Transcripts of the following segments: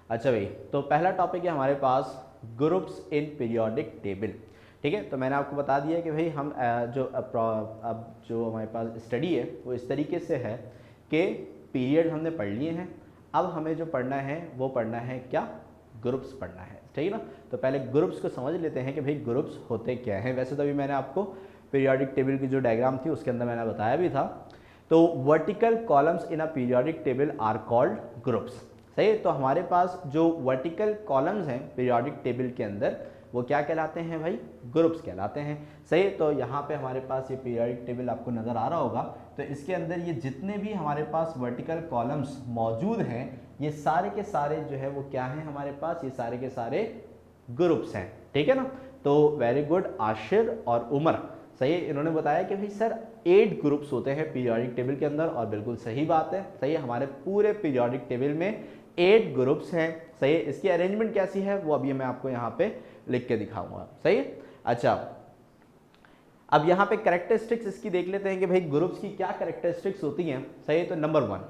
अच्छा भाई, तो पहला टॉपिक है हमारे पास ग्रुप्स इन पीरियोडिक टेबल। ठीक है, तो मैंने आपको बता दिया कि भाई हम अब जो हमारे पास स्टडी है वो इस तरीके से है कि पीरियड हमने पढ़ लिए हैं। अब हमें जो पढ़ना है वो पढ़ना है क्या, ग्रुप्स पढ़ना है। ठीक है ना, तो पहले ग्रुप्स को समझ लेते हैं कि भाई ग्रुप्स होते क्या हैं। वैसे तो अभी मैंने आपको पीरियोडिक टेबल की जो डायग्राम थी उसके अंदर मैंने बताया भी था। तो vertical columns in a periodic table are called groups. सही है, तो हमारे पास जो वर्टिकल कॉलम्स हैं पीरियोडिक टेबल के अंदर वो क्या कहलाते हैं भाई, ग्रुप्स कहलाते हैं। सही है, तो यहाँ पे हमारे पास ये पीरियोडिक टेबल आपको नज़र आ रहा होगा। तो इसके अंदर ये जितने भी हमारे पास वर्टिकल कॉलम्स मौजूद हैं ये सारे के सारे जो है वो क्या हैं हमारे पास, ये सारे के सारे ग्रुप्स हैं। ठीक है ना, तो वेरी गुड आशिर और उमर। सही है, इन्होंने बताया कि भाई सर 8 ग्रुप्स होते हैं पीरियोडिक टेबल के अंदर, और बिल्कुल सही बात है। सही है, हमारे पूरे पीरियोडिक टेबल में 8 ग्रुप्स हैं। सही है, इसकी अरेंजमेंट कैसी है वो अभी मैं आपको यहाँ पे लिख के दिखाऊंगा। सही है, अच्छा अब यहाँ पे कैरेक्टरिस्टिक्स इसकी देख लेते हैं कि भाई ग्रुप्स की क्या कैरेक्टरिस्टिक्स होती हैं। सही है, तो number 1,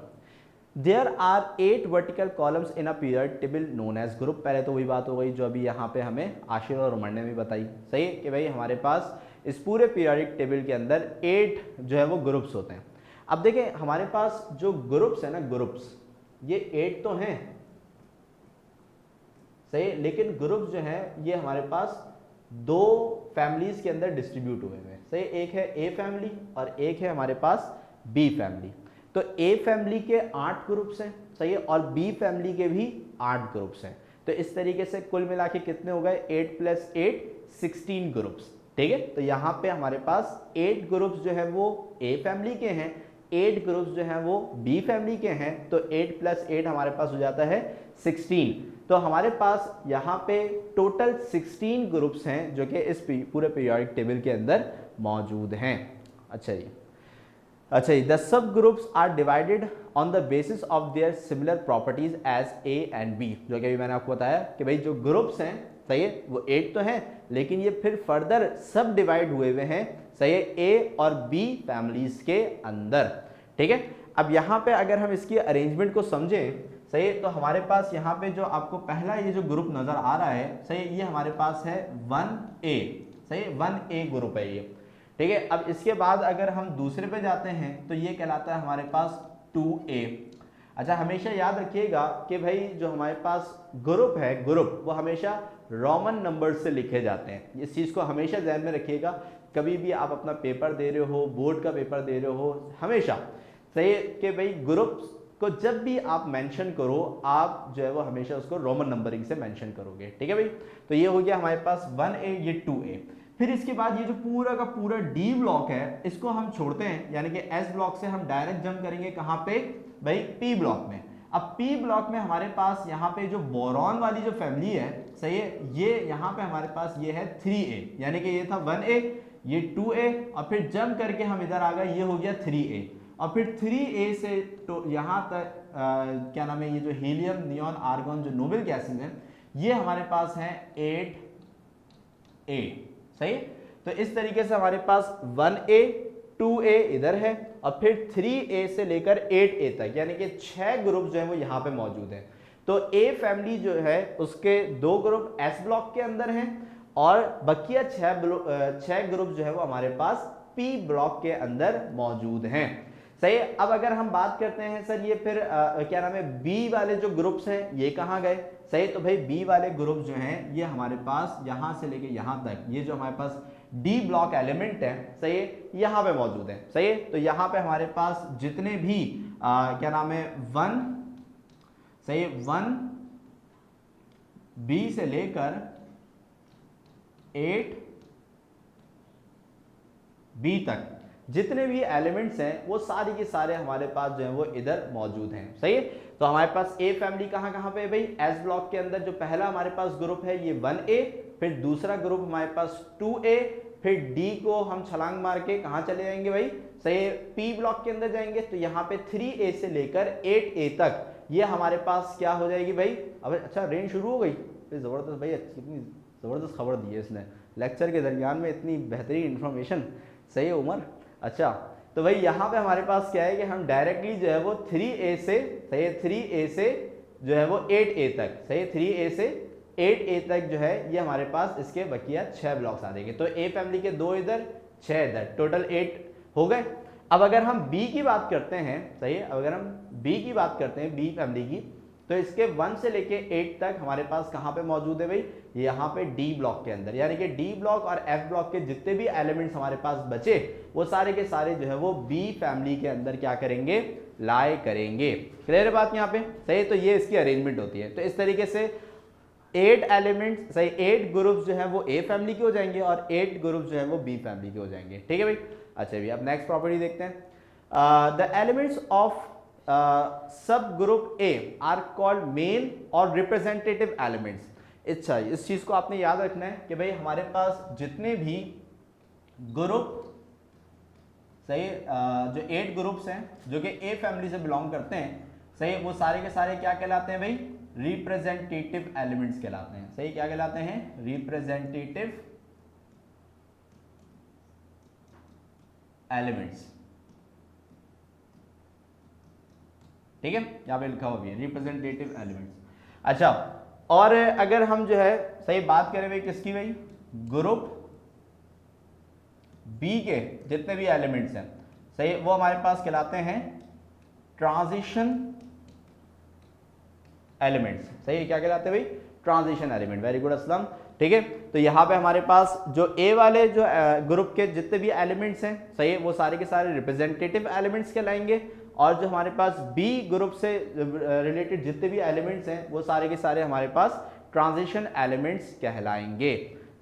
there are 8 vertical columns in a period table known as group. पहले तो वही बात हो गई जो अभी यहाँ पे हमें आशिर और उमर ने भी बताई। सही है कि भाई हमारे पास इस पूरे पीरियोडिक टेबल के अंदर 8 जो है वो ग्रुप्स होते हैं। अब देखें हमारे पास जो ग्रुप्स है ना, ग्रुप्स ये 8 तो हैं, सही, लेकिन ग्रुप्स जो हैं ये हमारे पास 2 फैमिलीज के अंदर डिस्ट्रीब्यूट हुए हैं। सही, एक है ए फैमिली और एक है हमारे पास बी फैमिली। तो ए फैमिली के 8 ग्रुप्स हैं, सही है, और बी फैमिली के भी 8 ग्रुप्स हैं। तो इस तरीके से कुल मिला के कितने हो गए, 8 + 8 16 ग्रुप्स। ठीक है, तो यहाँ पे हमारे पास 8 ग्रुप्स जो है वो ए फैमिली के हैं, 8 ग्रुप्स जो हैं वो बी फैमिली के हैं। तो 8 + 8 हमारे पास हो जाता है 16। तो हमारे पास यहाँ पे टोटल 16 ग्रुप्स हैं जो कि इस पूरे पीरियोडिक टेबल के अंदर मौजूद हैं। अच्छा जी, the subgroups are divided on the basis of their similar properties as A and B. जो कि अभी मैंने आपको बताया कि भाई जो ग्रुप्स हैं, सही है, वो 8 तो हैं लेकिन ये फिर फर्दर सब डिवाइड हुए हुए हैं, सही है, ए और बी फैमिलीज के अंदर। ठीक है, अब यहाँ पे अगर हम इसकी अरेंजमेंट को समझें, सही है, तो हमारे पास यहाँ पे जो आपको पहला ये जो ग्रुप नजर आ रहा है, सही है, ये हमारे पास है 1A। सही है, 1A ग्रुप है ये। ठीक है, अब इसके बाद अगर हम दूसरे पे जाते हैं तो ये कहलाता है हमारे पास 2A। अच्छा, हमेशा याद रखिएगा कि भाई जो हमारे पास ग्रुप है, ग्रुप वो हमेशा रोमन नंबर से लिखे जाते हैं। इस चीज़ को हमेशा ध्यान में रखिएगा। कभी भी आप अपना पेपर दे रहे हो, बोर्ड का पेपर दे रहे हो, हमेशा सही है कि भाई ग्रुप्स को जब भी आप मेंशन करो, आप जो है वो हमेशा उसको रोमन नंबरिंग से मेंशन करोगे। ठीक है भाई, तो ये हो गया हमारे पास 1A, ये 2A। फिर इसके बाद ये जो पूरा का पूरा डी ब्लॉक है इसको हम छोड़ते हैं, यानी कि एस ब्लॉक से हम डायरेक्ट जंप करेंगे कहाँ पे भाई, पी ब्लॉक में। अब पी ब्लॉक में हमारे पास यहाँ पे जो बोरॉन वाली जो फैमिली है, सही है, ये यहाँ पे हमारे पास ये है 3A, यानी कि ये था 1A, ये 2A, और फिर जंप करके हम इधर आ गए, ये हो गया 3A, और फिर 3A से तो यहाँ तक क्या नाम है, ये जो हीलियम, नियॉन, आर्गन जो नोबल गैसेज हैं ये हमारे पास हैं 8A। सही, तो इस तरीके से हमारे पास 1A 2A इधर है और फिर 3A से लेकर 8A तक, यानी कि 6 ग्रुप जो है वो यहाँ पे मौजूद हैं। तो A फैमिली जो है उसके 2 ग्रुप S ब्लॉक के अंदर हैं और बकिया 6 ग्रुप जो है वो हमारे पास P ब्लॉक के अंदर मौजूद हैं। सही, अब अगर हम बात करते हैं सर ये फिर क्या नाम है, B वाले जो ग्रुप्स हैं ये कहाँ गए। सही, तो भाई B वाले ग्रुप जो हैं ये हमारे पास यहाँ से लेके यहाँ तक, ये जो हमारे पास डी ब्लॉक एलिमेंट है, सही है, यहाँ पे मौजूद है। सही है, तो यहाँ पे हमारे पास जितने भी क्या नाम है 1, सही है, 1B से लेकर 8B तक जितने भी एलिमेंट्स हैं वो सारी के सारे हमारे पास जो है वो इधर मौजूद हैं। सही है, तो हमारे पास ए फैमिली कहाँ कहाँ पे है भाई, एस ब्लॉक के अंदर जो पहला हमारे पास ग्रुप है ये 1A, फिर दूसरा ग्रुप हमारे पास 2A, फिर डी को हम छलांग मार के कहाँ चले जाएंगे भाई, सही है, पी ब्लॉक के अंदर जाएंगे। तो यहाँ पे 3A से लेकर 8A तक ये हमारे पास क्या हो जाएगी भाई। अब अच्छा रेंज शुरू हो गई, जबरदस्त भाई, इतनी जबरदस्त खबर दी है इसने लेक्चर के दरमियान में, इतनी बेहतरीन इंफॉर्मेशन। सही है उमर, अच्छा तो भाई यहाँ पे हमारे पास क्या है कि हम डायरेक्टली जो है वो 3A से, सही है, 3A से जो है वो 8A तक, सही, 3A से 8A तक जो है ये हमारे पास इसके बकिया 6 ब्लॉक्स आ जाएंगे। तो ए फैमिली के 2 इधर 6 इधर, टोटल 8 हो गए। अब अगर हम बी की बात करते हैं, सही है, अगर हम बी की बात करते हैं, बी फैमिली की, तो इसके 1 से लेके 8 तक हमारे पास कहां पे मौजूद है भाई, यहाँ पे डी ब्लॉक के अंदर, यानी कि डी ब्लॉक और एफ ब्लॉक के जितने भी एलिमेंट्स हमारे पास बचे वो सारे के सारे जो है वो बी फैमिली के अंदर क्या करेंगे, लाई करेंगे। क्लियर है बात यहाँ पे, सही। तो ये इसकी अरेंजमेंट होती है। तो इस तरीके से 8 एलिमेंट्स, सही, 8 ग्रुप्स जो है वो ए फैमिली के हो जाएंगे और 8 ग्रुप्स जो है वो बी फैमिली के हो जाएंगे। ठीक है भाई। अच्छा भाई, अब नेक्स्ट प्रॉपर्टी देखते हैं। द एलिमेंट्स ऑफ सब group A R called main और रिप्रेजेंटेटिव एलिमेंट्स। अच्छा, इस चीज को आपने याद रखना है कि भाई हमारे पास जितने भी ग्रुप, सही, जो 8 ग्रुप्स हैं जो कि ए फैमिली से बिलोंग करते हैं, सही, वो सारे के सारे क्या कहलाते हैं भाई, रिप्रेजेंटेटिव एलिमेंट्स कहलाते हैं। सही, क्या कहलाते हैं, रिप्रेजेंटेटिव एलिमेंट्स। ठीक है, यहां पे लिखा हुआ भी है रिप्रेजेंटेटिव एलिमेंट्स। अच्छा, और अगर हम जो है सही बात करें भाई किसकी, भाई ग्रुप बी के जितने भी एलिमेंट्स हैं, सही, वो हमारे पास कहलाते हैं ट्रांजिशन एलिमेंट्स। सही, क्या कहलाते हैं भाई, transition element. Very good Aslam. ठीक है, तो यहाँ पे हमारे पास जो ए वाले जो ग्रुप के जितने भी एलिमेंट्स हैं, सही है, वो सारे के सारे रिप्रेजेंटेटिव एलिमेंट्स कहलाएंगे, और जो हमारे पास बी ग्रुप से रिलेटेड जितने भी एलिमेंट्स हैं वो सारे के सारे हमारे पास ट्रांजिशन एलिमेंट्स कहलाएंगे।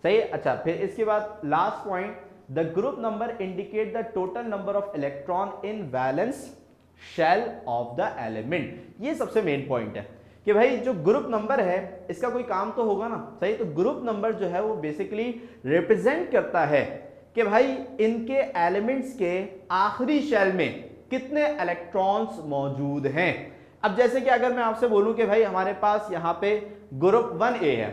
सही। अच्छा, फिर इसके बाद last point, the group number indicate the total number of electron in valence shell of the element. ये सबसे मेन पॉइंट है कि भाई जो ग्रुप नंबर है इसका कोई काम तो होगा ना, सही। तो ग्रुप नंबर जो है वो बेसिकली रिप्रेजेंट करता है कि भाई इनके एलिमेंट्स के आखिरी शेल में कितने इलेक्ट्रॉन्स मौजूद हैं। अब जैसे कि अगर मैं आपसे बोलूं कि भाई हमारे पास यहाँ पे ग्रुप 1A है,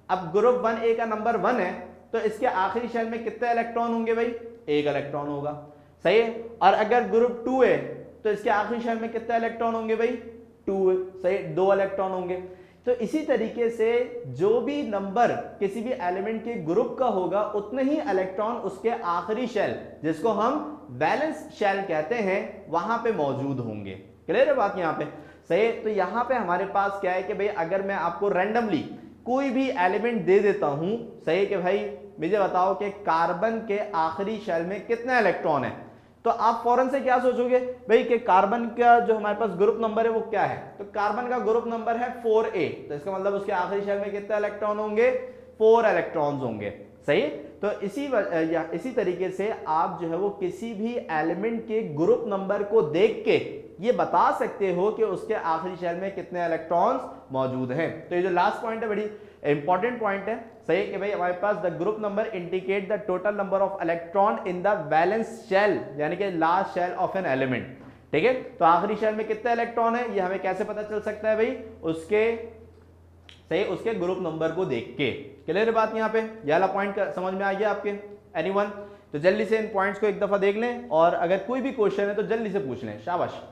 अब ग्रुप 1A का नंबर 1 है, तो इसके आखिरी शेल में कितने इलेक्ट्रॉन होंगे भाई, 1 इलेक्ट्रॉन होगा। सही है। और अगर ग्रुप 2 है तो इसके आखिरी शेल में कितने इलेक्ट्रॉन होंगे भाई, 2, सही, 2 इलेक्ट्रॉन होंगे। तो इसी तरीके से जो भी नंबर किसी भी एलिमेंट के ग्रुप का होगा उतने ही इलेक्ट्रॉन उसके आखिरी शेल, जिसको हम वैलेंस शेल कहते हैं, वहां पे मौजूद होंगे। क्लियर है बात यहाँ पे, सही। तो यहाँ पे हमारे पास क्या है कि भाई अगर मैं आपको रैंडमली कोई भी एलिमेंट दे देता हूं, सही, कि भाई मुझे बताओ कि कार्बन के आखिरी शेल में कितने इलेक्ट्रॉन है, तो आप फौरन से क्या सोचोगे भाई कि कार्बन का जो हमारे पास ग्रुप नंबर है वो क्या है, तो कार्बन का ग्रुप नंबर है 4A, तो इसका मतलब उसके आखिरी शेल में कितने इलेक्ट्रॉन होंगे, 4 इलेक्ट्रॉन्स होंगे। सही। तो इसी तरीके से आप जो है वो किसी भी एलिमेंट के ग्रुप नंबर को देख के ये बता सकते हो कि उसके आखिरी शेल में कितने इलेक्ट्रॉन्स मौजूद हैं। तो ये जो लास्ट पॉइंट है बड़ी इंपॉर्टेंट पॉइंट है, सही, कि भाई हमारे पास the group number indicate the total number of electron in the valence shell, यानी कि last shell of an element. ठीक है, तो आखिरी शेल में कितने इलेक्ट्रॉन है ये हमें कैसे पता चल सकता है भाई, उसके, सही, उसके ग्रुप नंबर को देख के। क्लियर बात यहाँ पे, ये वाला पॉइंट समझ में आ गया आपके, एनीवन? तो जल्दी से इन पॉइंट्स को एक दफा देख लें, और अगर कोई भी क्वेश्चन है तो जल्दी से पूछ लें। शाबाश।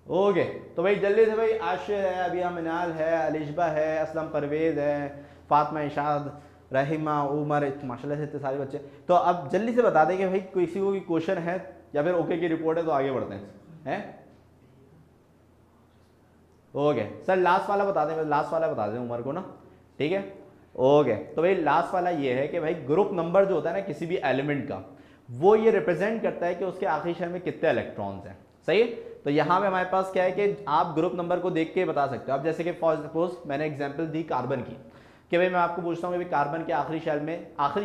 ओके, तो भाई जल्दी से, भाई आशिर है, अबिया मिनाल है, अलिशबा है, असलम परवेज है, फातिमा इशाद, रहीमा, उमर, माशाल्लाह से इतने सारे बच्चे। तो अब जल्दी से बता दें कि भाई किसी को भी क्वेश्चन है या फिर ओके की रिपोर्ट है तो आगे बढ़ते हैं। ओके सर, लास्ट वाला बता दें, लास्ट वाला बता दें उमर को ना, ठीक है। ओके, तो भाई लास्ट वाला ये है कि भाई ग्रुप नंबर जो होता है ना किसी भी एलिमेंट का, वो ये रिप्रेजेंट करता है कि उसके आखिरी शेल में कितने इलेक्ट्रॉन्स हैं। सही। तो यहाँ पे हमारे पास क्या है कि आप ग्रुप नंबर को देख के बता सकते हो। अब जैसे कि फॉर सपोज मैंने एग्जांपल दी कार्बन की, कि भाई मैं आपको पूछता हूँ कि कार्बन के आखिरी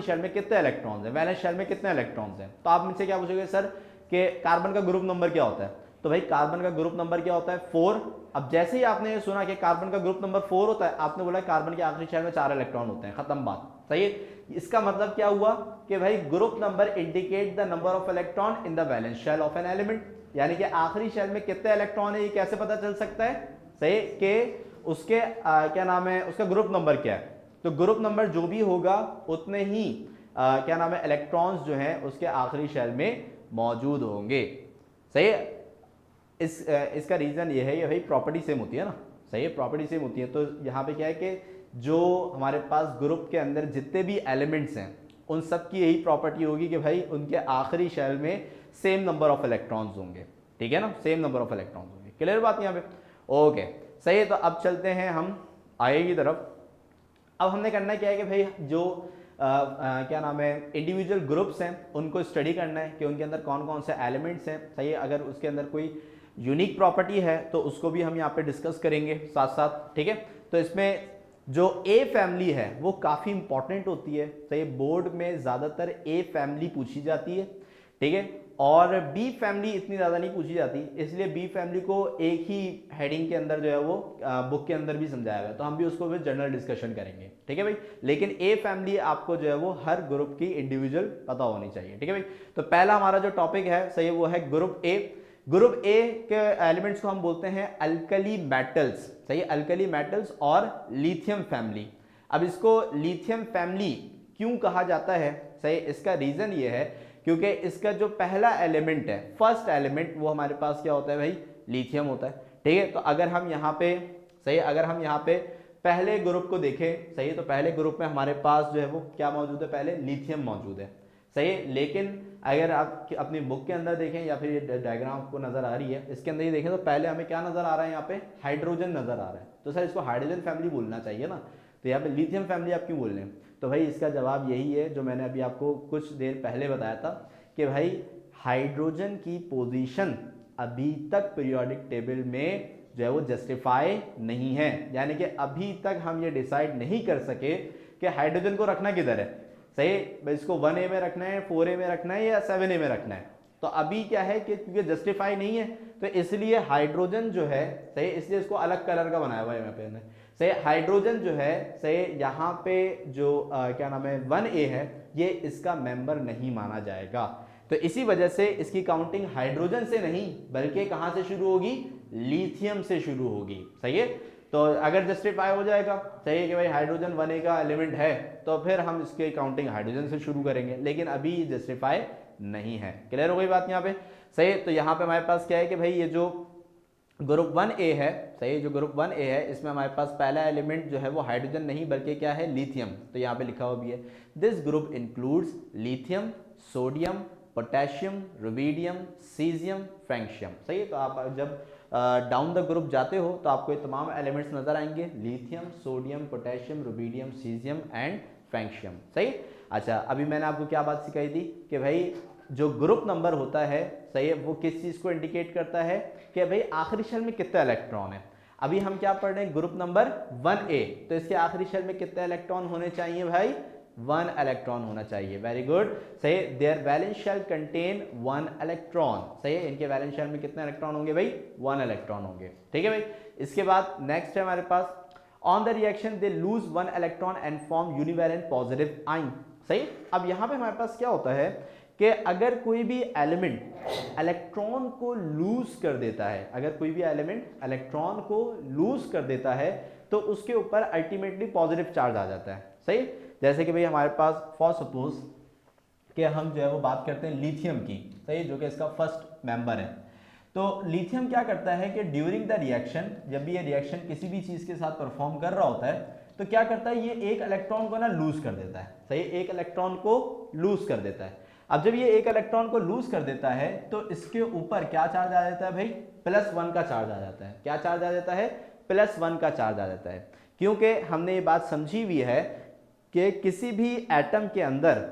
शेल में कितने इलेक्ट्रॉन्स हैं, वैलेंस शेल में कितने इलेक्ट्रॉन्स हैं, तो आप मुझसे क्या पूछोगे सर कि कार्बन का ग्रुप नंबर क्या होता है, तो भाई कार्बन का ग्रुप नंबर क्या होता है, 4। अब जैसे ही आपने ये सुना कि कार्बन का ग्रुप नंबर 4 होता है, आपने बोला कार्बन के आखिरी शेल में 4 इलेक्ट्रॉन होते हैं, खत्म बात। सही है। इसका मतलब क्या हुआ कि भाई group number indicate the number of electron in the valence shell of an element, यानी कि आखिरी शेल में कितने इलेक्ट्रॉन है ये कैसे पता चल सकता है, सही, कि उसके क्या नाम है, उसका ग्रुप नंबर क्या है। तो ग्रुप नंबर जो भी होगा उतने ही क्या नाम है इलेक्ट्रॉन्स जो हैं उसके आखिरी शेल में मौजूद होंगे। सही है। इसका रीज़न ये है, ये भाई प्रॉपर्टी सेम होती है ना, सही है, प्रॉपर्टी सेम होती है। तो यहाँ पे क्या है कि जो हमारे पास ग्रुप के अंदर जितने भी एलिमेंट्स हैं उन सब की यही प्रॉपर्टी होगी कि भाई उनके आखिरी शेल में सेम नंबर ऑफ इलेक्ट्रॉन्स होंगे, ठीक है ना, सेम नंबर ऑफ इलेक्ट्रॉन्स होंगे। क्लियर बात यहाँ पे? ओके सही है। तो अब चलते हैं हम आगे की तरफ। अब हमने करना क्या है कि भाई जो क्या नाम है इंडिविजुअल ग्रुप्स हैं उनको स्टडी करना है कि उनके अंदर कौन कौन से एलिमेंट्स हैं, सही है। अगर उसके अंदर कोई यूनिक प्रॉपर्टी है तो उसको भी हम यहाँ पे डिस्कस करेंगे साथ साथ, ठीक है। तो इसमें जो ए फैमिली है वो काफ़ी इंपॉर्टेंट होती है, सही है। बोर्ड में ज़्यादातर ए फैमिली पूछी जाती है, ठीक है, और बी फैमिली इतनी ज़्यादा नहीं पूछी जाती, इसलिए बी फैमिली को एक ही हेडिंग के अंदर जो है वो बुक के अंदर भी समझाया हुआ है, तो हम भी उसको भी जनरल डिस्कशन करेंगे, ठीक है भाई। लेकिन ए फैमिली आपको जो है वो हर ग्रुप की इंडिविजुअल पता होनी चाहिए, ठीक है भाई। तो पहला हमारा जो टॉपिक है, सही है, वो है ग्रुप ए। ग्रुप ए के एलिमेंट्स को हम बोलते हैं अल्कली मेटल्स, सही है, अल्कली मेटल्स और लिथियम फैमिली। अब इसको लिथियम फैमिली क्यों कहा जाता है, सही, इसका रीजन ये है क्योंकि इसका जो पहला एलिमेंट है, फर्स्ट एलिमेंट, वो हमारे पास क्या होता है भाई, लिथियम होता है, ठीक है। तो अगर हम यहाँ पे, सही, अगर हम यहाँ पे पहले ग्रुप को देखें, सही है, तो पहले ग्रुप में हमारे पास जो है वो क्या मौजूद है, पहले लिथियम मौजूद है, सही है। लेकिन अगर आप अपनी बुक के अंदर देखें या फिर ये डायग्राम आपको नजर आ रही है, इसके अंदर ये देखें तो पहले हमें क्या नजर आ रहा है, यहाँ पे हाइड्रोजन नजर आ रहा है। तो सर इसको हाइड्रोजन फैमिली बोलना चाहिए ना, तो यहाँ पे लिथियम फैमिली आप क्यों बोल रहे हैं? तो भाई इसका जवाब यही है जो मैंने अभी आपको कुछ देर पहले बताया था कि भाई हाइड्रोजन की पोजीशन अभी तक पीरियोडिक टेबल में जो है वो जस्टिफाई नहीं है, यानी कि अभी तक हम ये डिसाइड नहीं कर सके कि हाइड्रोजन को रखना किधर है, सही, इसको 1A में रखना है, 4A में रखना है या 7A में रखना है। तो अभी क्या है कि क्योंकि जस्टिफाई नहीं है तो इसलिए हाइड्रोजन जो है, सही, इसलिए इसको अलग कलर का बनाया हुआ है यहाँ पे, सही। हाइड्रोजन जो है, सही, यहाँ पे जो क्या नाम है 1A है, ये इसका मेंबर नहीं माना जाएगा। तो इसी वजह से इसकी काउंटिंग हाइड्रोजन से नहीं बल्कि कहां से शुरू होगी, लिथियम से शुरू होगी, सही है। तो अगर जस्टिफाई हो जाएगा, सही है, कि भाई हाइड्रोजन 1A का एलिमेंट है तो फिर हम इसकी काउंटिंग हाइड्रोजन से शुरू करेंगे, लेकिन अभी जस्टिफाई नहीं है। क्लियर हो गई बात यहाँ पे, सही। तो यहाँ पे हमारे पास क्या है कि भाई ये जो ग्रुप 1A है, सही, जो ग्रुप 1A है इसमें हमारे पास पहला एलिमेंट जो है वो हाइड्रोजन नहीं बल्कि क्या है, लिथियम। तो यहाँ पे लिखा हुआ भी है, this group includes lithium, sodium, potassium, rubidium, caesium, francium, सही है। तो आप जब डाउन द ग्रुप जाते हो तो आपको ये तमाम एलिमेंट्स नजर आएंगे, lithium, sodium, potassium, rubidium, caesium and francium, सही। अच्छा, अभी मैंने आपको क्या बात सिखाई थी कि भाई जो ग्रुप नंबर होता है, सही है, वो किस चीज को इंडिकेट करता है कि भाई आखिरी शेल में कितना इलेक्ट्रॉन है। अभी हम क्या पढ़ रहे हैं, ग्रुप नंबर 1A, तो इसके आखिरी शेल में कितने इलेक्ट्रॉन होने चाहिए भाई, 1 इलेक्ट्रॉन होना चाहिए, वेरी गुड, सही। Their valence shell contain 1 electron, सही है, इनके वैलेंस शेल में कितने इलेक्ट्रॉन होंगे भाई, 1 इलेक्ट्रॉन होंगे, ठीक है भाई। इसके बाद नेक्स्ट है हमारे पास, on the reaction they lose 1 electron and form univalent positive ion, सही। अब यहाँ पे हमारे पास क्या होता है कि अगर कोई भी एलिमेंट इलेक्ट्रॉन को लूज कर देता है, अगर कोई भी एलिमेंट इलेक्ट्रॉन को लूज कर देता है तो उसके ऊपर अल्टीमेटली पॉजिटिव चार्ज आ जाता है, सही। जैसे कि भाई हमारे पास फॉर सपोज कि हम जो है वो बात करते हैं लिथियम की, सही, जो कि इसका फर्स्ट मेंबर है। तो लिथियम क्या करता है कि ड्यूरिंग द रिएक्शन, जब भी ये रिएक्शन किसी भी चीज के साथ परफॉर्म कर रहा होता है तो क्या करता है, ये एक इलेक्ट्रॉन को ना लूज कर देता है, सही, एक इलेक्ट्रॉन को लूज कर देता है। अब जब ये एक इलेक्ट्रॉन को लूज कर देता है तो इसके ऊपर क्या चार्ज आ जाता है भाई, +1 का चार्ज आ जाता है। क्या चार्ज आ जाता है, +1 का चार्ज आ जाता है, क्योंकि हमने ये बात समझी हुई है कि किसी भी एटम के अंदर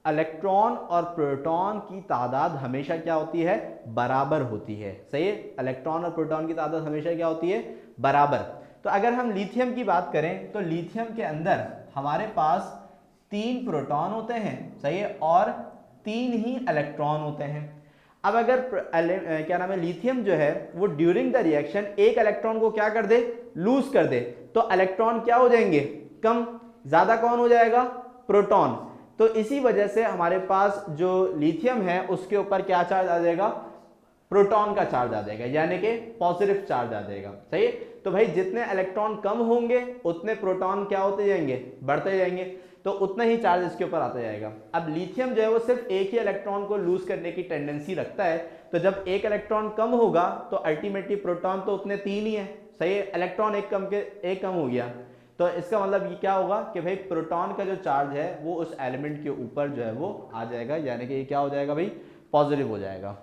इलेक्ट्रॉन और प्रोटॉन की तादाद हमेशा क्या होती है, बराबर होती है, सही है। इलेक्ट्रॉन और प्रोटॉन की तादाद हमेशा क्या होती है, बराबर। तो अगर हम लिथियम की बात करें तो लिथियम के अंदर हमारे पास 3 प्रोटॉन होते हैं, सही है, और 3 ही इलेक्ट्रॉन होते हैं। अब अगर क्या नाम है लिथियम जो है वो ड्यूरिंग द रिएक्शन एक इलेक्ट्रॉन को क्या कर दे, लूज कर दे, तो इलेक्ट्रॉन क्या हो जाएंगे, कम, ज्यादा कौन हो जाएगा, प्रोटॉन। तो इसी वजह से हमारे पास जो लिथियम है उसके ऊपर क्या चार्ज आ जाएगा, प्रोटॉन का चार्ज आ जाएगा, यानी कि पॉजिटिव चार्ज आ जाएगा। सही है? तो भाई जितने इलेक्ट्रॉन कम होंगे उतने प्रोटॉन क्या होते जाएंगे, बढ़ते जाएंगे, तो उतना ही चार्ज इसके ऊपर आता जाएगा। अब लिथियम जो है वो सिर्फ एक ही इलेक्ट्रॉन को लूज करने की टेंडेंसी रखता है, तो जब एक इलेक्ट्रॉन कम होगा तो अल्टीमेटली प्रोटॉन तो उतने 3 ही है। सही है? इलेक्ट्रॉन एक कम हो गया, तो इसका मतलब ये क्या होगा कि भाई प्रोटॉन का जो चार्ज है वो उस एलिमेंट के ऊपर जो है वो आ जाएगा, यानी कि ये क्या हो जाएगा भाई, पॉजिटिव हो जाएगा।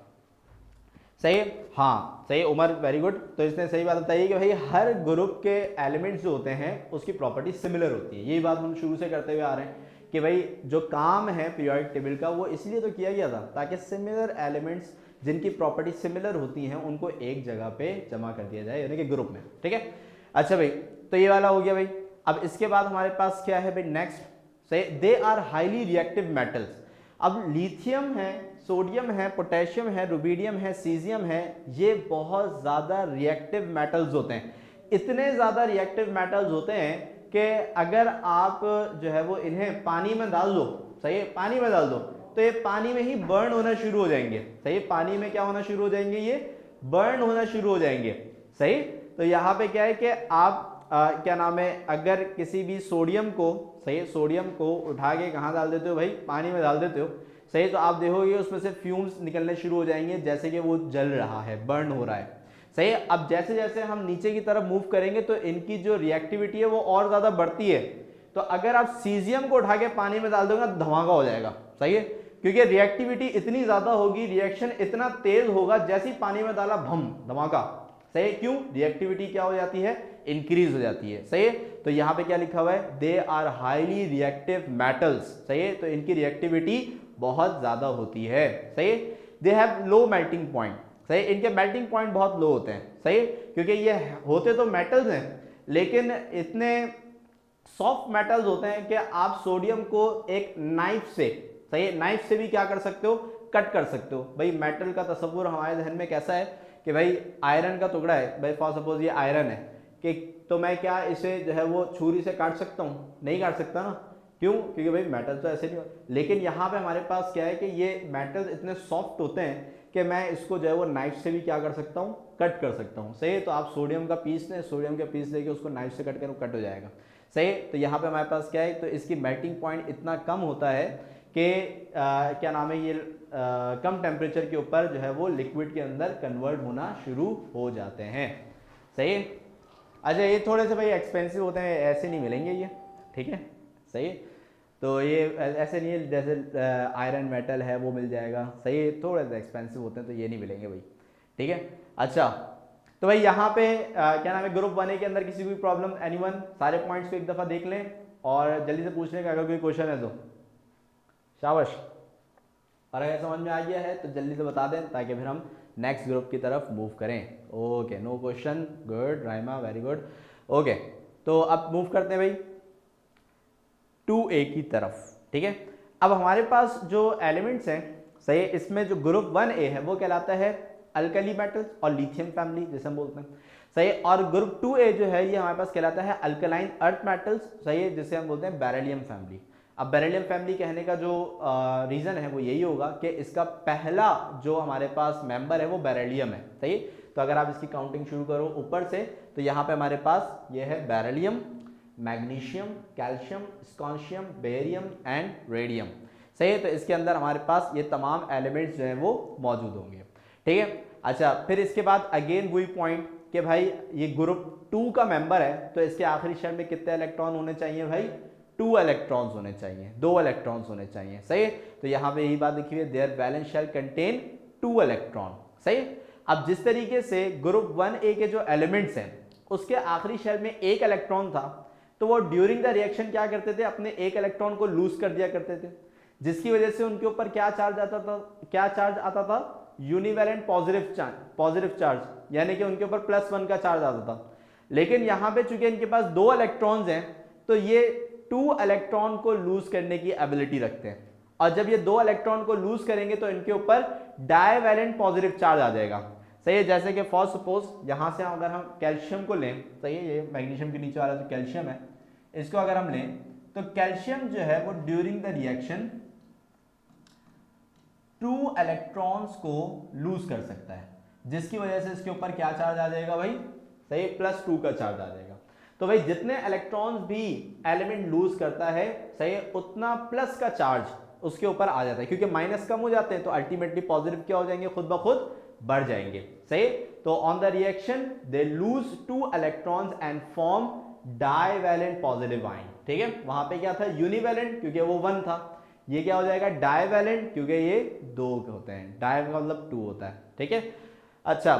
सही है? हाँ सही उमर, वेरी गुड। तो इसने सही बात बताई कि भाई हर ग्रुप के एलिमेंट्स जो होते हैं उसकी प्रॉपर्टी सिमिलर होती है। यही बात हम शुरू से करते हुए आ रहे हैं कि भाई जो काम है पीरियोडिक टेबल का वो इसलिए तो किया गया था ताकि सिमिलर एलिमेंट्स जिनकी प्रॉपर्टी सिमिलर होती हैं उनको एक जगह पे जमा कर दिया जाए, यानी कि ग्रुप में। ठीक है? अच्छा भाई, तो ये वाला हो गया भाई। अब इसके बाद हमारे पास क्या है भाई, नेक्स्ट से they are highly reactive metals. अब लिथियम है, सोडियम है, पोटेशियम है, रुबिडियम है, सीजियम है, ये बहुत ज़्यादा रिएक्टिव मेटल्स होते हैं। इतने ज़्यादा रिएक्टिव मेटल्स होते हैं कि अगर आप जो है वो इन्हें पानी में डाल दो, सही है, पानी में डाल दो, तो ये पानी में ही बर्न होना शुरू हो जाएंगे। सही है? पानी में क्या होना शुरू हो जाएंगे, ये बर्न होना शुरू हो जाएंगे। सही? तो यहाँ पे क्या है कि आप क्या नाम है, अगर किसी भी सोडियम को, सही है, सोडियम को उठा के कहाँ डाल देते हो भाई, पानी में डाल देते हो, सही, तो आप देखोगे उसमें से फ्यूम्स निकलने शुरू हो जाएंगे, जैसे कि वो जल रहा है, बर्न हो रहा है। सही है? अब जैसे जैसे हम नीचे की तरफ मूव करेंगे तो इनकी जो रिएक्टिविटी है वो और ज्यादा बढ़ती है। तो अगर आप सीजियम को उठा के पानी में डाल दोगे धमाका हो जाएगा। सही है? क्योंकि रिएक्टिविटी इतनी ज्यादा होगी, रिएक्शन इतना तेज होगा, जैसे ही पानी में डाला भम धमाका। सही है? क्यों? रिएक्टिविटी क्या हो जाती है, इंक्रीज हो जाती है। सही है? तो यहाँ पे क्या लिखा हुआ है, they are highly reactive metals. सही है? तो इनकी रिएक्टिविटी बहुत ज्यादा होती है। सही है? They have low melting point. सही, इनके मेल्टिंग पॉइंट बहुत लो होते हैं। सही, क्योंकि ये होते तो मेटल्स हैं लेकिन इतने सॉफ्ट मेटल्स होते हैं कि आप सोडियम को एक नाइफ से, सही, नाइफ से भी क्या कर सकते हो, कट कर सकते हो। भाई मेटल का तस्वुर हमारे ध्यान में कैसा है कि भाई आयरन का टुकड़ा है, भाई फॉर सपोज ये आयरन है, कि तो मैं क्या इसे जो है वो छुरी से काट सकता हूँ, नहीं काट सकता ना। क्यों? क्योंकि भाई मेटल तो ऐसे नहीं हो। लेकिन यहाँ पे हमारे पास क्या है कि ये मेटल्स इतने सॉफ्ट होते हैं कि मैं इसको जो है वो नाइफ से भी क्या कर सकता हूँ, कट कर सकता हूँ। सही, तो आप सोडियम का पीस लें, सोडियम का पीस लेके उसको नाइफ से कट करो, कट हो जाएगा। सही, तो यहाँ पे हमारे पास क्या है, तो इसकी मेल्टिंग पॉइंट इतना कम होता है कि क्या नाम है, ये कम टेम्परेचर के ऊपर जो है वो लिक्विड के अंदर कन्वर्ट होना शुरू हो जाते हैं। सही। अच्छा, ये थोड़े से भाई एक्सपेंसिव होते हैं, ऐसे नहीं मिलेंगे ये, ठीक है। सही, तो ये ऐसे नहीं है जैसे आयरन मेटल है वो मिल जाएगा। सही है, थोड़े से एक्सपेंसिव होते हैं तो ये नहीं मिलेंगे भाई, ठीक है। अच्छा, तो भाई यहाँ पे क्या नाम है, ग्रुप 1A के अंदर किसी को भी प्रॉब्लम, एनीवन, सारे पॉइंट्स को एक दफ़ा देख लें और जल्दी से पूछ लें कि अगर कोई क्वेश्चन है तो शाबाश, और अगर समझ में आ गया है तो जल्दी से बता दें ताकि फिर हम नेक्स्ट ग्रुप की तरफ मूव करें। Okay, no question, good Raima, very good. Okay, तो अब मूव करते हैं भाई 2A की तरफ, ठीक है। अब हमारे पास जो एलिमेंट्स हैं, सही, इसमें जो ग्रुप 1A है वो कहलाता है अल्कली मेटल्स और लिथियम फैमिली जैसे हम बोलते हैं, सही। और ग्रुप 2A जो है ये हमारे पास कहलाता है अल्कलाइन अर्थ मेटल्स, सही है, जिसे हम बोलते हैं बेरिलियम फैमिली। अब बेरिलियम फैमिली कहने का जो रीज़न है वो यही होगा कि इसका पहला जो हमारे पास मेंबर है वो बेरिलियम है, सही। तो अगर आप इसकी काउंटिंग शुरू करो ऊपर से तो यहाँ पे हमारे पास ये है beryllium, magnesium, calcium, strontium, barium and radium, सही है। तो इसके अंदर हमारे पास ये तमाम एलिमेंट्स जो हैं वो मौजूद होंगे, ठीक है। अच्छा, फिर इसके बाद अगेन वही पॉइंट कि भाई ये ग्रुप 2 का मेंबर है तो इसके आखिरी शेल में कितने इलेक्ट्रॉन होने चाहिए भाई, 2 इलेक्ट्रॉन्स होने चाहिए, 2 इलेक्ट्रॉन्स होने चाहिए, सही है। तो यहाँ पे यही बात लिखी हुई है, their valence shell contain 2 electron, सही। अब जिस तरीके से ग्रुप 1A के जो एलिमेंट्स हैं उसके आखिरी शेल में 1 इलेक्ट्रॉन था, तो वो ड्यूरिंग द रिएक्शन क्या करते थे, अपने 1 इलेक्ट्रॉन को लूज कर दिया करते थे, जिसकी वजह से उनके ऊपर क्या चार्ज आता था, क्या चार्ज आता था, यूनिवैलेंट पॉजिटिव चार्ज, यानी कि उनके ऊपर +1 का चार्ज आता था। लेकिन यहाँ पे चूंकि इनके पास 2 इलेक्ट्रॉन्स हैं तो ये 2 इलेक्ट्रॉन को लूज करने की एबिलिटी रखते हैं, और जब ये 2 इलेक्ट्रॉन को लूज करेंगे तो इनके ऊपर डाइवैलेंट पॉजिटिव चार्ज आ जाएगा, सही है। जैसे कि फॉर सपोज यहाँ से अगर हम कैल्शियम को लें, सही है, ये मैग्नीशियम के नीचे वाला जो कैल्शियम है इसको अगर हम लें तो कैल्शियम जो है वो ड्यूरिंग द रिएक्शन 2 इलेक्ट्रॉन्स को लूज कर सकता है, जिसकी वजह से इसके ऊपर क्या चार्ज आ जाएगा भाई, सही, +2 का चार्ज आ जाएगा। तो भाई जितने इलेक्ट्रॉन्स भी एलिमेंट लूज करता है, सही, उतना प्लस का चार्ज उसके ऊपर आ जाता है, क्योंकि माइनस कम हो जाते हैं तो अल्टीमेटली पॉजिटिव क्या हो जाएंगे, खुद ब खुद बढ़ जाएंगे, सही। तो on the reaction they loose 2 electrons and form divalent positive ion, ठीक है। वहां पे क्या था, यूनिवैलेंट, क्योंकि वो 1 था। ये क्या हो जाएगा, डाइवैलेंट, क्योंकि ये 2 होते हैं, डाइ मतलब 2 होता है, ठीक है। अच्छा,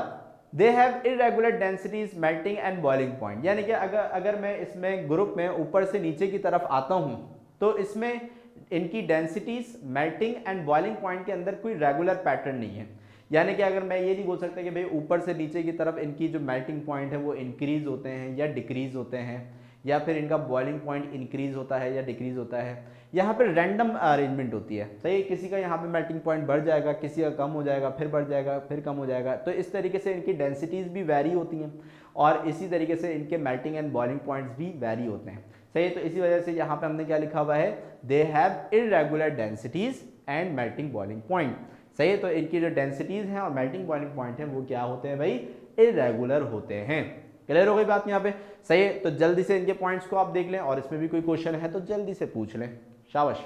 they have irregular densities melting and boiling point, यानी कि अगर मैं इसमें ग्रुप में ऊपर से नीचे की तरफ आता हूं तो इसमें इनकी densities melting and boiling point के अंदर कोई रेगुलर पैटर्न नहीं है। यानी कि अगर मैं ये नहीं बोल सकता कि भाई ऊपर से नीचे की तरफ इनकी जो मेल्टिंग पॉइंट है वो इंक्रीज होते हैं या डिक्रीज होते हैं, या फिर इनका बॉइलिंग पॉइंट इंक्रीज होता है या डिक्रीज होता है। यहाँ पर रैंडम अरेंजमेंट होती है, सही। किसी का यहाँ पे मेल्टिंग पॉइंट बढ़ जाएगा, किसी का कम हो जाएगा, फिर बढ़ जाएगा, फिर कम हो जाएगा। तो इस तरीके से इनकी डेंसिटीज भी वैरी होती हैं और इसी तरीके से इनके मेल्टिंग एंड बॉइलिंग पॉइंट्स भी वैरी होते हैं, सही। तो इसी वजह से यहाँ पे हमने क्या लिखा हुआ है, they have irregular densities and melting boiling point, सही। तो इनकी जो डेंसिटीज हैं और मेल्टिंग बॉइलिंग पॉइंट है वो क्या होते हैं भाई, इरेगुलर होते हैं। क्लियर हो गई बात यहाँ पे, सही है। तो जल्दी से इनके पॉइंट्स को आप देख लें और इसमें भी कोई क्वेश्चन है तो जल्दी से पूछ लें, शाबाश।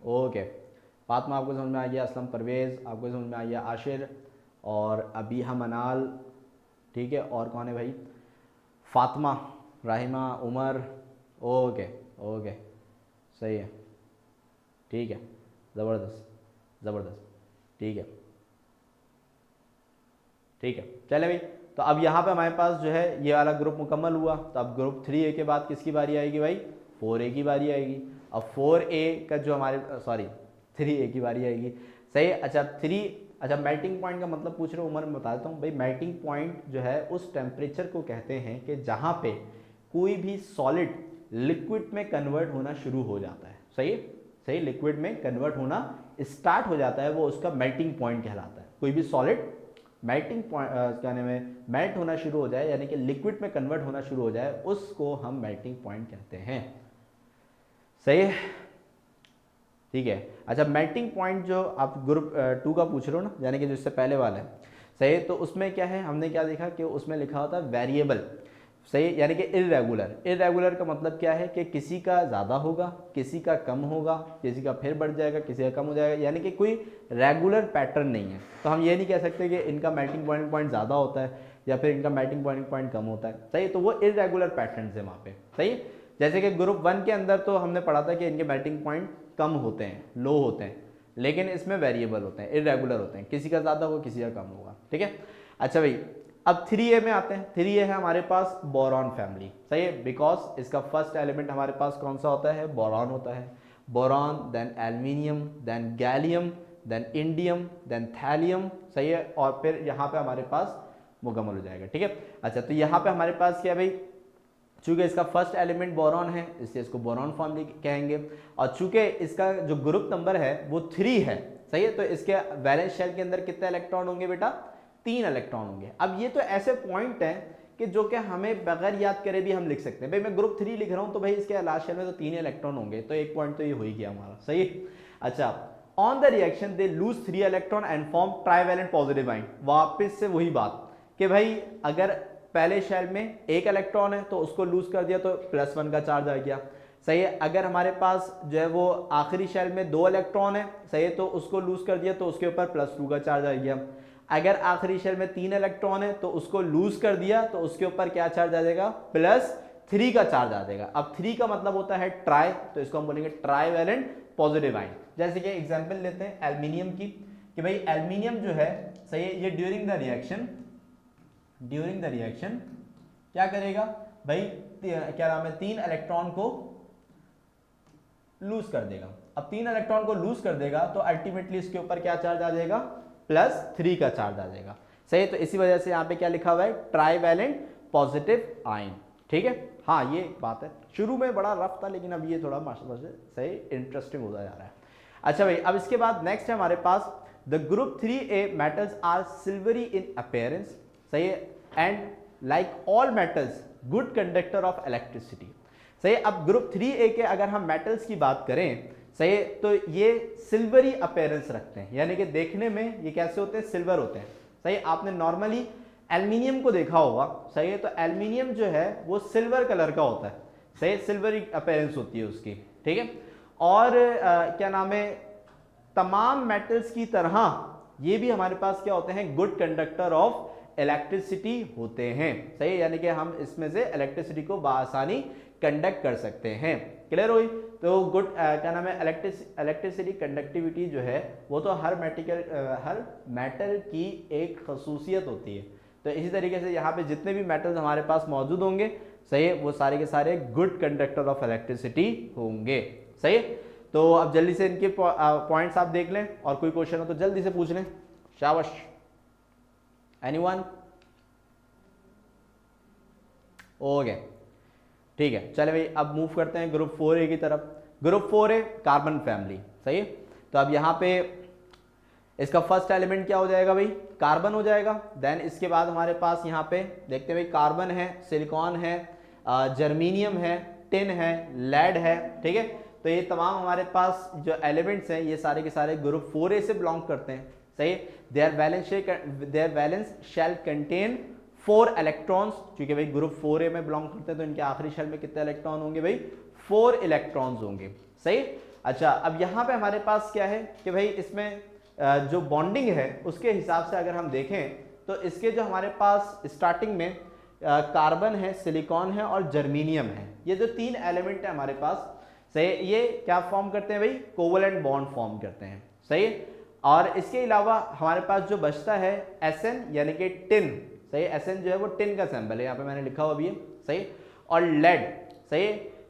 ओके, फातिमा आपको समझ में आ गया, असलम परवेज आपको समझ में आ गया, आशिर और अबीहा मनाल, ठीक है। और कौन है भाई, फातिमा, राहिमा, उमर, ओके ओके, सही है, ठीक है, ज़बरदस्त ज़बरदस्त, ठीक है ठीक है। चले भाई, तो अब यहाँ पे हमारे पास जो है ये वाला ग्रुप मुकम्मल हुआ। तो अब ग्रुप 3A के बाद किसकी बारी आएगी भाई, 4A की बारी आएगी। अब 4A का जो हमारे 3A की बारी आएगी, सही। अच्छा मेल्टिंग पॉइंट का मतलब पूछ रहे हो उमर, मैं बता देता हूँ भाई। मेल्टिंग पॉइंट जो है उस टेम्परेचर को कहते हैं कि जहाँ पे कोई भी सॉलिड लिक्विड में कन्वर्ट होना शुरू हो जाता है, सही, लिक्विड में कन्वर्ट होना स्टार्ट हो जाता है, वो उसका मेल्टिंग पॉइंट कहलाता है। कोई भी सॉलिड मेल्टिंग पॉइंट क्या नाम है, मेल्ट होना शुरू हो जाए, यानी कि लिक्विड में कन्वर्ट होना शुरू हो जाए, उसको हम मेल्टिंग पॉइंट कहते हैं, सही है, ठीक है। अच्छा, मेल्टिंग पॉइंट जो आप ग्रुप 2 का पूछ रहे हो ना, यानी कि जो इससे पहले वाला है, सही। तो उसमें क्या है, हमने क्या देखा कि उसमें लिखा होता है वेरिएबल, सही, यानी कि इरेगुलर का मतलब क्या है कि किसी का ज़्यादा होगा, किसी का कम होगा, किसी का फिर बढ़ जाएगा, किसी का कम हो जाएगा, यानी कि कोई रेगुलर पैटर्न नहीं है। तो हम ये नहीं कह सकते कि इनका मेल्टिंग बॉइलिंग पॉइंट ज़्यादा होता है या फिर इनका मेल्टिंग बॉइलिंग पॉइंट कम होता है, सही। तो वो इरेगुलर पैटर्न है वहाँ पे, सही। जैसे कि ग्रुप 1 के अंदर तो हमने पढ़ा था कि इनके मेल्टिंग पॉइंट कम होते हैं, लो होते हैं, लेकिन इसमें वेरिएबल होते हैं, इरेगुलर होते हैं, किसी का ज़्यादा होगा, किसी का कम होगा, ठीक है। अच्छा भाई, अब 3A में आते हैं। 3A है हमारे पास बोरॉन फैमिली, सही है, बिकॉज इसका फर्स्ट एलिमेंट हमारे पास कौन सा होता है, बोरॉन होता है। Boron, then aluminium, then gallium, then indium, then thallium, सही है। और फिर यहाँ पे हमारे पास मुकम्मल हो जाएगा, ठीक है। अच्छा, तो यहाँ पे हमारे पास क्या भाई, चूंकि इसका फर्स्ट एलिमेंट बोरॉन है इसलिए इसको बोरॉन फैमिली कहेंगे, और चूंकि इसका जो ग्रुप नंबर है वो 3 है, सही है। तो इसके वैलेंस शेल के अंदर कितने इलेक्ट्रॉन होंगे बेटा, 3 इलेक्ट्रॉन होंगे। अब ये तो ऐसे पॉइंट हैं कि जो कि हमें बगैर याद करे भी हम लिख सकते हैं। भाई मैं ग्रुप 3 लिख रहा हूं तो भाई इसके लास्ट शेल में तो 3 इलेक्ट्रॉन होंगे, तो एक पॉइंट तो ये हो ही गया हमारा, सही। अच्छा, on the reaction they lose 3 electron and form trivalent positive ion. वापस से वही बात कि भाई अगर पहले शेल में 1 इलेक्ट्रॉन है तो उसको लूज कर दिया तो +1 का चार्ज आ गया, सही है। अगर हमारे पास जो है वो आखिरी शेल में 2 इलेक्ट्रॉन है, सही है, तो उसको लूज कर दिया तो उसके ऊपर +2 का चार्ज आ गया। अगर आखिरी शेल में 3 इलेक्ट्रॉन है तो उसको लूज कर दिया तो उसके ऊपर क्या चार्ज आ जाएगा, +3 का चार्ज आ जाएगा। अब 3 का मतलब होता है ट्राई, तो इसको हम बोलेंगे ट्राइवैलेंट पॉजिटिव आयन। जैसे कि एग्जांपल लेते हैं एल्यूमिनियम की, कि भाई एल्यूमिनियम जो है, सही है, ये ड्यूरिंग द रिएक्शन क्या करेगा भाई, क्या नाम है, 3 इलेक्ट्रॉन को लूज कर देगा। अब 3 इलेक्ट्रॉन को लूज कर देगा तो अल्टीमेटली इसके ऊपर क्या चार्ज आ जाएगा, +3 का चार्ज आ जाएगा, सही। तो इसी वजह से यहाँ पे क्या लिखा हुआ है, ट्राइवैलेंट पॉजिटिव आयन, ठीक है। हाँ, ये बात है, शुरू में बड़ा रफ था लेकिन अब ये थोड़ा माशाल्लाह से सही इंटरेस्टिंग होता जा रहा है। अच्छा भाई, अब इसके बाद नेक्स्ट है हमारे पास the group 3A metals are silvery in appearance, सही है, and like all metals good conductor of electricity, सही। अब ग्रुप 3A के अगर हम मेटल्स की बात करें, सही है। तो ये सिल्वरी अपीयरेंस रखते हैं, यानी कि देखने में ये कैसे होते हैं, सिल्वर होते हैं। सही, आपने नॉर्मली एल्युमिनियम को देखा होगा। सही है, तो एल्युमिनियम जो है वो सिल्वर कलर का होता है। सही, सिल्वरी अपीयरेंस होती है उसकी। ठीक है, और क्या नाम है, तमाम मेटल्स की तरह ये भी हमारे पास क्या होते हैं, गुड कंडक्टर ऑफ इलेक्ट्रिसिटी होते हैं। सही, यानी कि हम इसमें से इलेक्ट्रिसिटी को बआसानी कंडक्ट कर सकते हैं। क्लियर हुई। तो गुड क्या नाम है, इलेक्ट्रिसिटी कंडक्टिविटी जो है वो तो हर मेटल की एक खसूसियत होती है। तो इसी तरीके से यहाँ पे जितने भी मेटल्स हमारे पास मौजूद होंगे, सही है, वो सारे के सारे गुड कंडक्टर ऑफ इलेक्ट्रिसिटी होंगे। सही है, तो अब जल्दी से इनके पॉइंट्स आप देख लें, और कोई क्वेश्चन हो तो जल्दी से पूछ लें। शाबाश, एनीवन? ओके, ठीक है, चले भाई अब मूव करते हैं ग्रुप 4A की तरफ। Group 4A carbon family. सही है, तो अब यहाँ पे इसका फर्स्ट एलिमेंट क्या हो जाएगा भाई, कार्बन हो जाएगा। देन इसके बाद हमारे पास यहाँ पे देखते हैं भाई, कार्बन है, सिलिकॉन है, जर्मीनियम है, टिन है, लेड है। ठीक है, तो ये तमाम हमारे पास जो एलिमेंट्स हैं ये सारे के सारे ग्रुप 4A से बिलोंग करते हैं। सही, their valence shell contain 4 electrons, क्योंकि भाई ग्रुप 4A में बिलोंग करते हैं तो इनके आखिरी शेल में कितने इलेक्ट्रॉन होंगे भाई, 4 इलेक्ट्रॉन्स होंगे। सही, अच्छा, अब यहाँ पे हमारे पास क्या है कि भाई इसमें जो बॉन्डिंग है उसके हिसाब से अगर हम देखें तो इसके जो हमारे पास स्टार्टिंग में कार्बन है, सिलिकॉन है और जर्मीनियम है, ये जो 3 एलिमेंट है हमारे पास, सही, ये क्या फॉर्म करते हैं भाई, कोवलेंट बॉन्ड फॉर्म करते हैं। सही, और इसके अलावा हमारे पास जो बचता है Sn यानी कि टिन। सही, Sn जो है वो टिन का सिंबल है, यहाँ पे मैंने लिखा हुआ भी है। सही, और लेड। सही,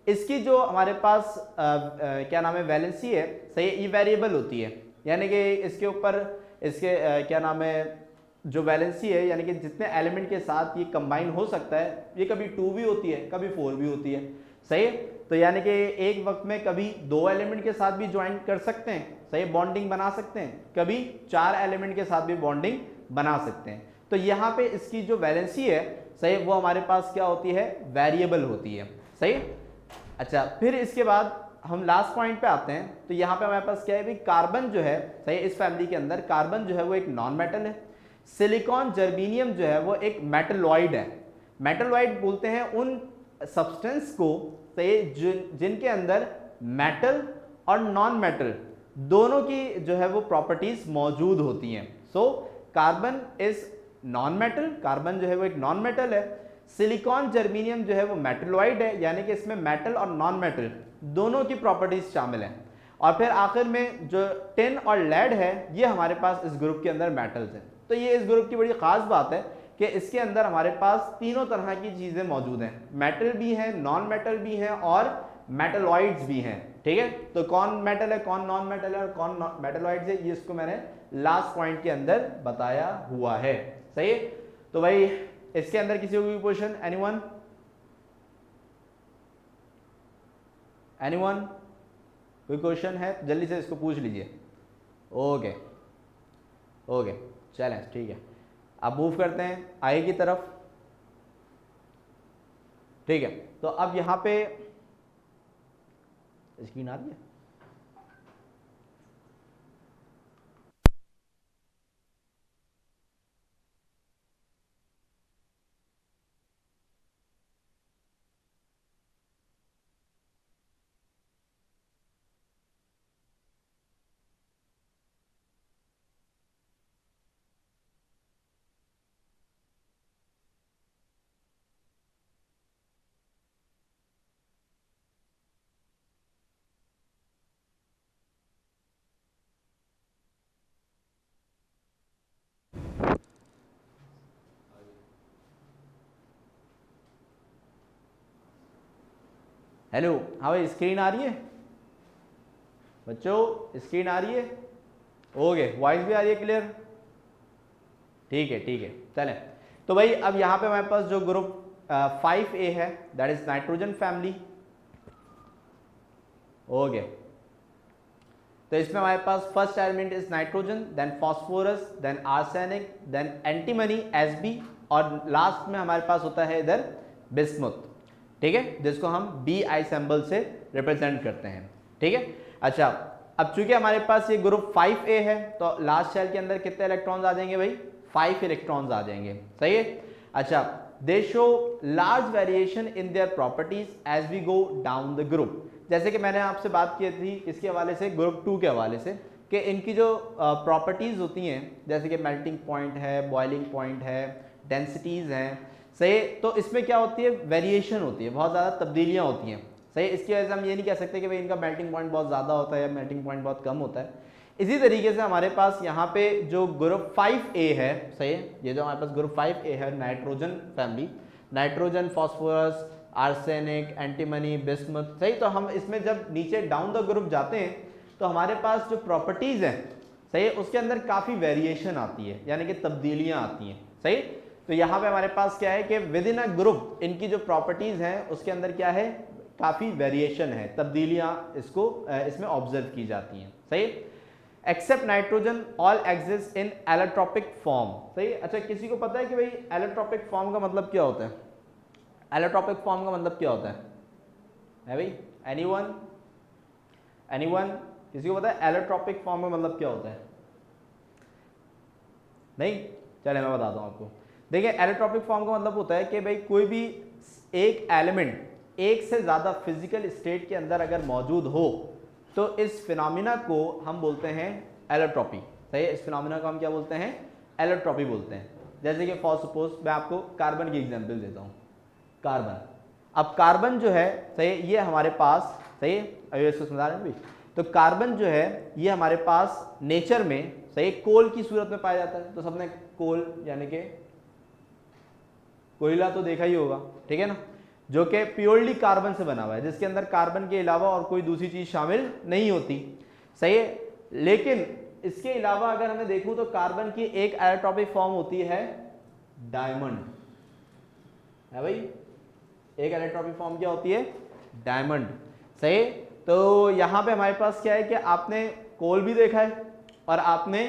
इसकी जो हमारे पास क्या नाम है, वैलेंसी है, सही, ये वेरिएबल होती है, यानी कि इसके ऊपर इसके क्या नाम है, जो वैलेंसी है, यानी कि जितने एलिमेंट के साथ ये कंबाइन हो सकता है, ये कभी 2 भी होती है, कभी 4 भी होती है। सही, तो यानी कि एक वक्त में कभी 2 एलिमेंट के साथ भी ज्वाइन कर सकते हैं, सही, बॉन्डिंग बना सकते हैं, कभी 4 एलिमेंट के साथ भी बॉन्डिंग बना सकते हैं। तो यहाँ पे इसकी जो वैलेंसी है, सही, वो हमारे पास क्या होती है, वेरिएबल होती है। सही, अच्छा, फिर इसके बाद हम लास्ट पॉइंट पे आते हैं। तो यहाँ पे हमारे पास क्या है भाई, कार्बन जो है, सही, इस फैमिली के अंदर कार्बन जो है वो एक नॉन मेटल है। सिलिकॉन, जर्मीनियम जो है वो एक मेटलॉइड है। मेटलॉइड बोलते हैं उन सब्सटेंस को, सही, जिनके अंदर मेटल और नॉन मेटल दोनों की जो है वो प्रॉपर्टीज मौजूद होती हैं। So carbon is non metal, carbon जो है वो एक नॉन मेटल है। सिलिकॉन, जर्मीनियम जो है वो मेटलॉइड है, यानी कि इसमें मेटल और नॉन मेटल दोनों की प्रॉपर्टीज शामिल हैं। और फिर आखिर में जो टिन और लेड है, ये हमारे पास इस ग्रुप के अंदर मेटल्स हैं। तो ये इस ग्रुप की बड़ी खास बात है कि इसके अंदर हमारे पास तीनों तरह की चीजें मौजूद हैं, मेटल भी हैं, नॉन मेटल भी हैं और मेटलॉइड्स भी हैं। ठीक है, तो कौन मेटल है, कौन नॉन मेटल है और कौन मेटलॉइड्स है, ये इसको मैंने लास्ट पॉइंट के अंदर बताया हुआ है। सही है, तो भाई इसके अंदर किसी को कोई क्वेश्चन, एनीवन? एनीवन कोई क्वेश्चन है जल्दी से इसको पूछ लीजिए। ओके ओके, चलें, ठीक है, अब मूव करते हैं आगे की तरफ। ठीक है, तो अब यहां पे स्क्रीन आ रही है, हेलो, हाँ भाई, स्क्रीन आ रही है बच्चों, स्क्रीन आ रही है? ओके, वॉइस भी आ रही है क्लियर? ठीक है, ठीक है, चलें। तो भाई अब यहाँ पे हमारे पास जो ग्रुप 5A है, that is nitrogen family. Okay, तो इसमें हमारे पास first element is nitrogen, then phosphorus, then arsenic, then antimony Sb, और लास्ट में हमारे पास होता है इधर बिस्मुथ। ठीक है, जिसको हम Bi सिंबल से रिप्रेजेंट करते हैं। ठीक है, अच्छा, अब चूंकि हमारे पास ये ग्रुप 5A है तो लास्ट शेल के अंदर कितने इलेक्ट्रॉन्स आ जाएंगे भाई, 5 इलेक्ट्रॉन्स आ जाएंगे, सही है। अच्छा, they show large variation in their properties as we go down the group. जैसे कि मैंने आपसे बात की थी इसके हवाले से, ग्रुप 2 के हवाले से, कि इनकी जो प्रॉपर्टीज होती हैं जैसे कि मेल्टिंग पॉइंट है, बॉइलिंग पॉइंट है, डेंसिटीज हैं, सही। तो इसमें क्या होती है, वेरिएशन होती है, बहुत ज़्यादा तब्दीलियाँ होती हैं, सही। इसकी वजह से हम ये नहीं कह सकते कि भाई इनका मेल्टिंग पॉइंट बहुत ज़्यादा होता है या मेल्टिंग पॉइंट बहुत कम होता है। इसी तरीके से हमारे पास यहाँ पे जो ग्रुप 5A है, सही, ये जो हमारे पास ग्रुप 5A है, nitrogen family, nitrogen, phosphorus, arsenic, antimony, bismuth, सही। तो हम इसमें जब नीचे डाउन द ग्रुप जाते हैं तो हमारे पास जो प्रॉपर्टीज हैं, सही, उसके अंदर काफ़ी वेरिएशन आती है, यानी कि तब्दीलियाँ आती हैं, सही। तो यहाँ पे हमारे पास क्या है कि विद इन अ ग्रुप इनकी जो प्रॉपर्टीज हैं उसके अंदर क्या है, काफ़ी वेरिएशन है, तब्दीलियाँ इसमें ऑब्जर्व की जाती हैं, सही। Except nitrogen all exist in allotropic form, सही। अच्छा, किसी को पता है कि भाई एलोट्रोपिक फॉर्म का मतलब क्या होता है? एलोट्रोपिक फॉर्म का मतलब क्या होता है भाई? एनीवन किसी को पता है एलोट्रोपिक फॉर्म का मतलब क्या होता है? नहीं, चलिए मैं बताता हूँ आपको। देखिए, एलोट्रोपिक फॉर्म का मतलब होता है कि भाई कोई भी एक एलिमेंट एक से ज़्यादा फिजिकल स्टेट के अंदर अगर मौजूद हो तो इस फिनोमिना को हम बोलते हैं एलोट्रॉपी, सही है। इस फिनोमिना को हम क्या बोलते हैं? एलोट्रॉपी बोलते हैं। जैसे कि फॉर सपोज मैं आपको कार्बन की एग्जांपल देता हूँ। कार्बन, अब कार्बन जो है, सही, ये हमारे पास, सही, अभी इसको समझा रहे हैं भाई। तो कार्बन जो है ये हमारे पास नेचर में, सही, कोल की सूरत में पाया जाता है। तो सबने कोल यानी कि कोयला तो देखा ही होगा, ठीक है ना, जो कि प्योरली कार्बन से बना हुआ है, जिसके अंदर कार्बन के अलावा और कोई दूसरी चीज शामिल नहीं होती, सही है। लेकिन इसके अलावा अगर हमें देखूं तो कार्बन की एक एलोट्रोपिक फॉर्म होती है डायमंड, है भाई। एक एलोट्रोपिक फॉर्म क्या होती है? डायमंड, सही। तो यहां पे हमारे पास क्या है कि आपने कोल भी देखा है और आपने